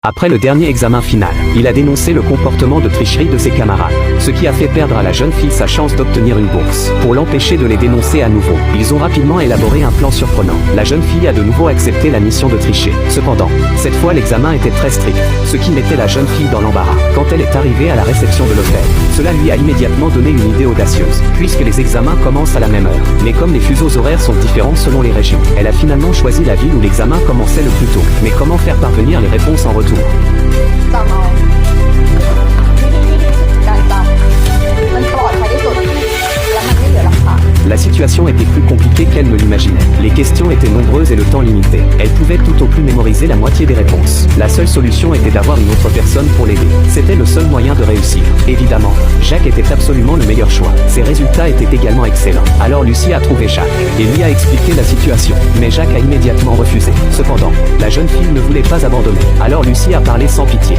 Après le dernier examen final, il a dénoncé le comportement de tricherie de ses camarades, ce qui a fait perdre à la jeune fille sa chance d'obtenir une bourse. Pour l'empêcher de les dénoncer à nouveau, ils ont rapidement élaboré un plan surprenant. La jeune fille a de nouveau accepté la mission de tricher. Cependant, cette fois l'examen était très strict, ce qui mettait la jeune fille dans l'embarras. Quand elle est arrivée à la réception de l'hôtel, cela lui a immédiatement donné une idée audacieuse, puisque les examens commencent à la même heure. Mais comme les fuseaux horaires sont différents selon les régions, elle a finalement choisi la ville où l'examen commençait le plus tôt. Mais comment faire parvenir les réponses en retour? จำเอาการจำมันปลอดภัยที่สุดและมันไม่เหลือหลักฐาน La situation était plus compliquée qu'elle ne l'imaginait. Les questions étaient nombreuses et le temps limité. Elle pouvait tout au plus mémoriser la moitié des réponses. La seule solution était d'avoir une autre personne pour l'aider. C'était le seul moyen de réussir. Évidemment, Jacques était absolument le meilleur choix. Ses résultats étaient également excellents. Alors Lucie a trouvé Jacques et lui a expliqué la situation. Mais Jacques a immédiatement refusé. Cependant, la jeune fille ne voulait pas abandonner. Alors Lucie a parlé sans pitié.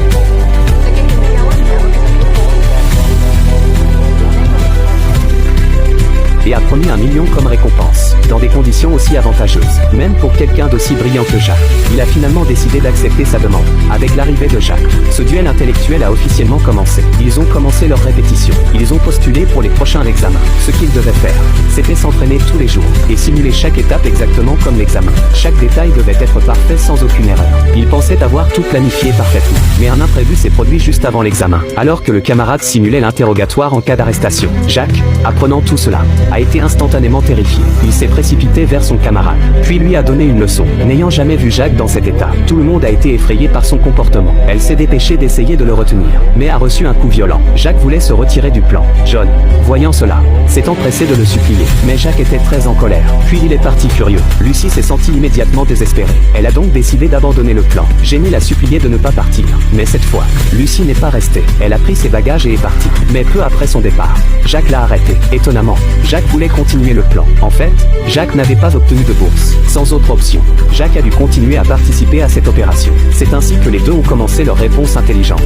Et a promis 1 million comme récompense, dans des conditions aussi avantageuses, même pour quelqu'un d'aussi brillant que Jacques. Il a finalement décidé d'accepter sa demande. Avec l'arrivée de Jacques, ce duel intellectuel a officiellement commencé. Ils ont commencé leur répétition. Ils ont postulé pour les prochains examens. Ce qu'ils devaient faire, c'était s'entraîner tous les jours et simuler chaque étape exactement comme l'examen. Chaque détail devait être parfait sans aucune erreur. Ils pensaient avoir tout planifié parfaitement. Mais un imprévu s'est produit juste avant l'examen, alors que le camarade simulait l'interrogatoire en cas d'arrestation. Jacques, apprenant tout cela, a été instantanément terrifié. Il s'est précipité vers son camarade, puis lui a donné une leçon. N'ayant jamais vu Jacques dans cet état, tout le monde a été effrayé par son comportement. Elle s'est dépêchée d'essayer de le retenir, mais a reçu un coup violent. Jacques voulait se retirer du plan. John, voyant cela, s'est empressé de le supplier, mais Jacques était très en colère. Puis il est parti furieux. Lucie s'est sentie immédiatement désespérée. Elle a donc décidé d'abandonner le plan. Jenny l'a supplié de ne pas partir. Mais cette fois, Lucie n'est pas restée. Elle a pris ses bagages et est partie. Mais peu après son départ, Jacques l'a arrêtée. Étonnamment, Jacques voulait continuer le plan. En fait, Jacques n'avait pas obtenu de bourse. Sans autre option, Jacques a dû continuer à participer à cette opération. C'est ainsi que les deux ont commencé leur réponse intelligente.